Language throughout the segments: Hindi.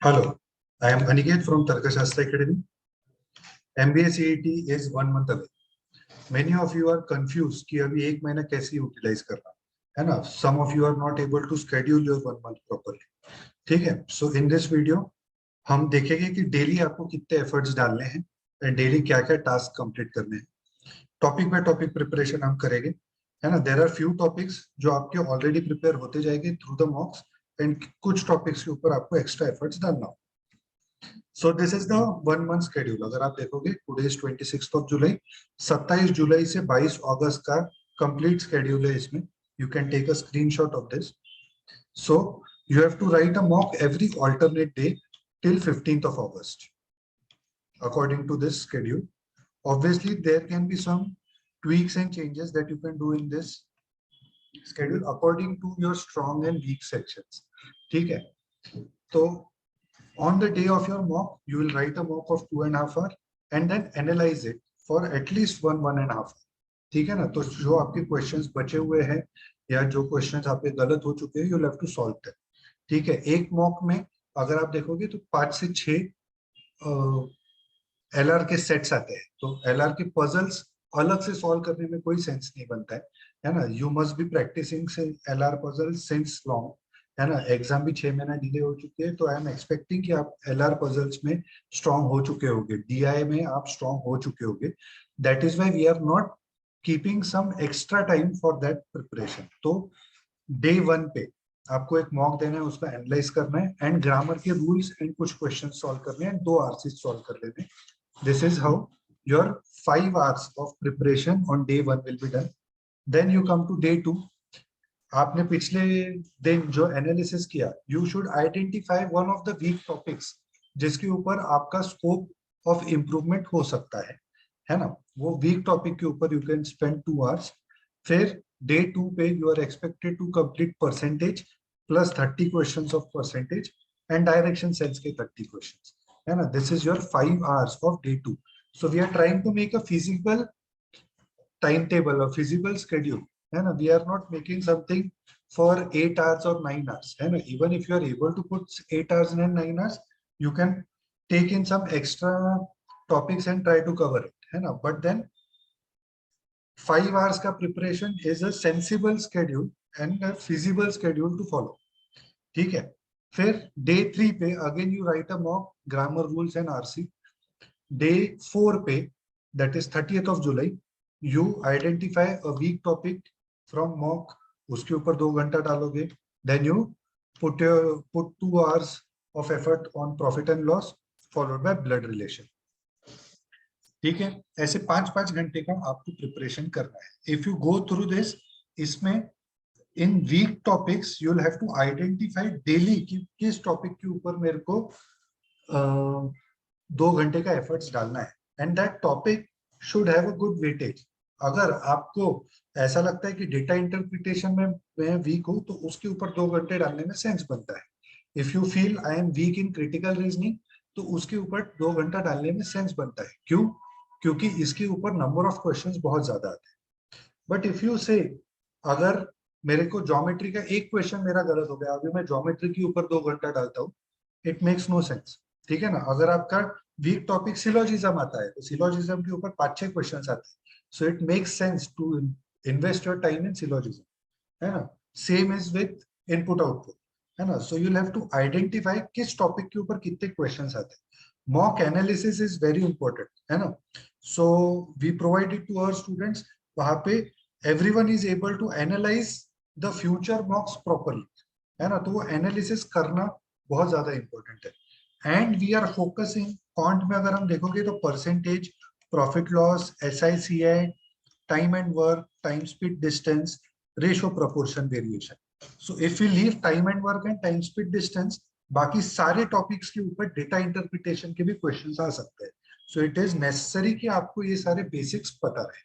Hello, I am Aniket from Tarkashastra Academy. MBA CET is 1 month away. Many of you are confused कि अभी एक महीना कैसे यूटिलाइज करना है ना. Some of you are not able to schedule your 1 month properly. ठीक है. So in this video हम देखेंगे कि डेली आपको कितने एफर्ट्स डालने हैं एंड डेली क्या क्या टास्क कंप्लीट करने हैं. टॉपिक बाय टॉपिक प्रिपरेशन हम करेंगे, है ना. देयर आर फ्यू टॉपिक्स जो आपके ऑलरेडी प्रिपेयर होते जाएंगे थ्रू द मॉक्स एंड कुछ टॉपिक्स के ऊपर आपको एक्स्ट्रा एफर्ट्स डालना हो. So this is the 1 month schedule. अगर आप देखोगे टुडे इज 26 जुलाई, 27 जुलाई से 22 अगस्त का कंप्लीट शेड्यूल है इसमें. You can take a screenshot of this. So you have to write a mock every alternate day till 15th of August according to this schedule. Obviously there can be some tweaks and changes that you can do in this schedule according to your strong and weak sections. ठीक है. तो on the day of your mock, you will write a mock of 2.5 hours and then analyze it for at least 1.5 hours. ठीक है ना. तो जो आपके क्वेश्चंस बचे हुए हैं या जो क्वेश्चंस आपके गलत हो चुके हैं, you have to solve them. ठीक है. एक मॉक में अगर आप देखोगे तो 5 से 6 एलआर के सेट्स आते हैं. तो एलआर के पजल्स अलग से सॉल्व करने में कोई सेंस नहीं बनता है ना. You must be practising LR puzzle since long, है ना. एग्जाम भी 6 महीना डिले हो चुके हैं, तो आई एम एक्सपेक्टिंग कि आप एलआर पजल्स में स्ट्रांग हो चुके होगे, डीआई में आप स्ट्रांग हो चुके होगे. That is why we are not keeping some extra time for that preparation. तो डे 1 पे आपको एक मॉक देना है, उसका एनालाइज करना है एंड ग्रामर के रूल्स एंड कुछ क्वेश्चन सॉल्व करने हैं, 2 आरसीज सॉल्व कर लेने. This is how your 5 hours of preparation on day 1 will be done. Then you come to day 2. आपने पिछले दिन जो एनालिसिस किया, you should identify one of the weak topics जिसके ऊपर आपका स्कोप ऑफ इम्प्रूवमेंट हो सकता है ना. वो वीक टॉपिक के ऊपर यू कैन स्पेंड 2 hours. फिर डे 2 पे you are expected to complete percentage plus 30 questions of percentage and direction sense के 30 क्वेश्चंस, है ना. This is your 5 hours of day 2. So we are trying to make a feasible timetable, a feasible schedule, है ना. We are not making something for 8 hours or 9 hours, है ना. Even if you are able to put 8 hours and 9 hours, you can take in some extra topics and try to cover it, है ना. But then 5 hours का preparation is a sensible schedule and a feasible schedule to follow. ठीक है. फिर day 3 पे again you write a mock, grammar rules and RC. Day 4 पे, that is 30th of July, you identify a weak topic from mock, उसके ऊपर 2 घंटा डालोगे. Then you put 2 hours of effort on profit and loss followed by blood relation. ठीक है. ऐसे 5-5 घंटे का आपको प्रिपरेशन करना है. If you go through this, इसमें in weak topics you will have to identify daily कि किस टॉपिक के ऊपर मेरे को 2 घंटे का एफर्ट्स डालना है and that topic should have a good weightage. अगर आपको ऐसा लगता है कि डेटा इंटरप्रिटेशन में मैं वीक हूं, तो उसके ऊपर 2 घंटे डालने में सेंस बनता है. If you feel I am weak in critical reasoning, तो उसके ऊपर 2 घंटा डालने में सेंस बनता है. क्यों? क्योंकि इसके ऊपर नंबर ऑफ क्वेश्चंस बहुत ज्यादा आते हैं. बट इफ यू से अगर मेरे को ज्योमेट्री का एक क्वेश्चन मेरा गलत हो गया, अभी मैं ज्योमेट्री के ऊपर 2 घंटा डालता हूँ, इट मेक्स नो सेंस. ठीक है ना. अगर आपका वीक टॉपिक सिलोजिज्म आता है, तो सिलोजिज्म के ऊपर 5-6 क्वेश्चंस आते हैं. So it makes sense to invest your time in syllogism, है ना. Same is with input output, है ना. So you have to identify किस टॉपिक के ऊपर कितने क्वेश्चंस आते हैं. Mock analysis is very important, है ना. So we provide it to our students. वहां पे everyone is able to analyse the future mocks properly, है ना. तो वो एनालिसिस करना बहुत ज्यादा इंपॉर्टेंट है. And we are focusing quant में अगर हम देखोगे तो percentage, profit loss, SICI, time and work, time speed distance, ratio proportion variation. So if you leave time and work and time speed distance, बाकी सारे टॉपिक्स के ऊपर डेटा इंटरप्रिटेशन के भी क्वेश्चंस आ सकते हैं. सो इट इज नेसेसरी कि आपको ये सारे बेसिक्स पता रहे.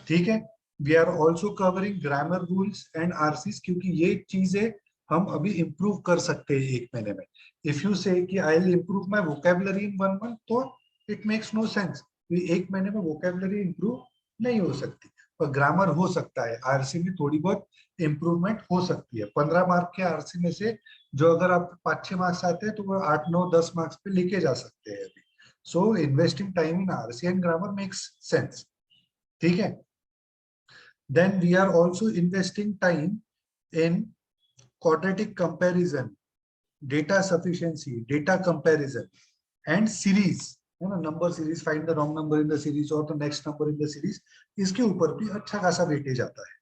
ठीक है. We are also covering grammar rules and RCs, क्योंकि ये चीजें हम अभी इंप्रूव कर सकते हैं 1 महीने में. इफ यू से कि I will improve my vocabulary in 1 month, तो इट मेक्स नो सेंस. 1 महीने में वोकैबुलरी इंप्रूव नहीं हो सकती. पर ग्रामर हो सकता है, आरसी में थोड़ी बहुत इंप्रूवमेंट हो सकती है। 15 मार्क के आरसी में से जो अगर आप 5-6 मार्क्स आते हैं तो वो 8-9-10 मार्क्स पे लेके जा सकते हैं अभी। So investing time in RC and grammar makes sense, ठीक है। Then we are also investing time in quadratic comparison, data sufficiency, data comparison, and series, है ना, number series, find the wrong number in the series और the next number in the series, इसके ऊपर भी अच्छा खासा वेटेज आता है।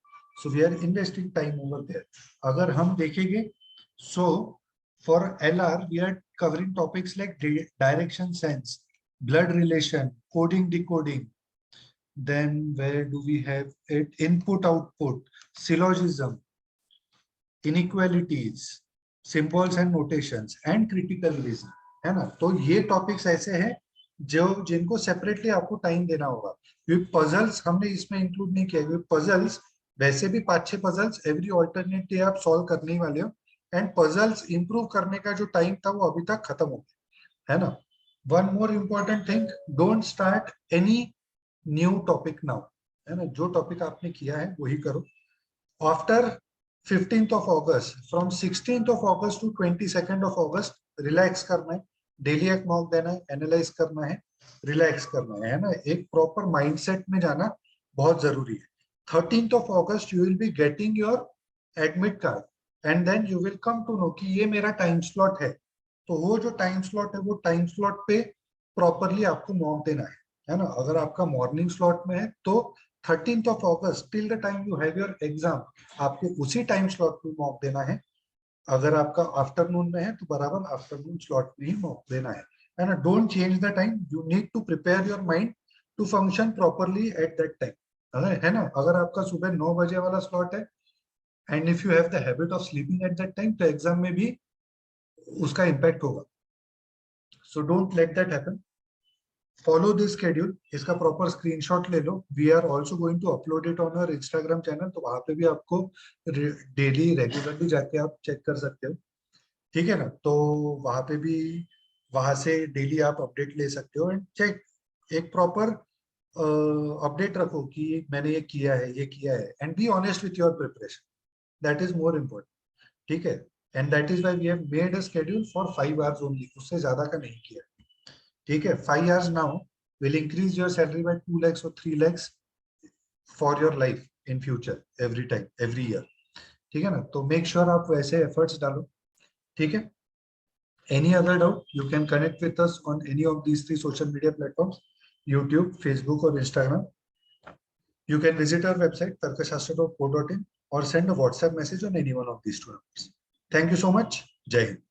So we are investing time over there. अगर हम देखेंगे, so for LR we are covering topics like direction sense, blood relation, coding decoding, then where do we have it, input output, syllogism, inequalities, symbols and notations, and critical reason, है ना। तो ये टॉपिक्स ऐसे हैं जो जिनको सेपरेटली आपको टाइम देना होगा। क्योंकि पजल्स हमने इसमें इंक्लूड नहीं किया, क्योंकि पजल्स वैसे भी 5-6 पजल्स एवरी ऑल्टरनेट डे आप सॉल्व करने ही वाले हो, एंड पजल्स इंप्रूव करने का जो टाइम था वो अभी तक खत्म हो गया, है ना। One more important thing, don't start any new topic now, है ना। जो टॉपिक आपने किया है वही करो। After 15th of August, from 16th of August to 22nd of August, relax करना है, डेली एक मॉक देना है, एनालाइज करना है, रिलैक्स करना है ना। एक प्रॉपर माइंडसेट में जाना बहुत जरूरी है। 13th of August you will be getting your admit card, and then you will come to know कि ये मेरा टाइम स्लॉट है। तो वो जो टाइम स्लॉट है वो टाइम स्लॉट पे प्रॉपरली आपको मॉक देना है ना। अगर आपका मॉर्निंग स्लॉट में है तो 13th of August till the time you have your exam आपको उसी टाइम स्लॉट में मॉक देना है। अगर आपका आफ्टरनून में है तो बराबर आफ्टरनून स्लॉट में ही मॉक देना है ना। Don't change the time, you need to prepare your mind to function properly at that time, है ना। अगर आपका सुबह 9 बजे वाला स्लॉट है and if you have the habit of sleeping at that time, तो एग्जाम में भी उसका इम्पैक्ट होगा। So don't let that happen, follow this schedule, इसका प्रॉपर स्क्रीनशॉट ले लो। We are also going to upload it on our Instagram channel, तो वहां पे भी आपको डेली रेगुलरली जाके आप चेक कर सकते हो, ठीक है ना। तो वहां पे भी, वहां से डेली आप अपडेट ले सकते हो एंड चेक, एक प्रॉपर अपडेट रखो कि मैंने ये किया है, ये किया है, and be honest with your preparation, that is more important, ठीक है। And that is why we have made a schedule for 5 hours only, उससे ज्यादा का नहीं किया, ठीक है। 5 years now will increase your salary by 2 lakhs or 3 lakhs for your life in future, every time, every year, ठीक है ना। तो मेक श्योर आप वैसे एफर्ट्स डालो, ठीक है। Any other doubt you can connect with us on any of these 3 social media platforms, YouTube, Facebook और Instagram. You can visit our website tarkashastra.co.in or send a WhatsApp message on any one of these 2 numbers. Thank you so much. Jai Hind.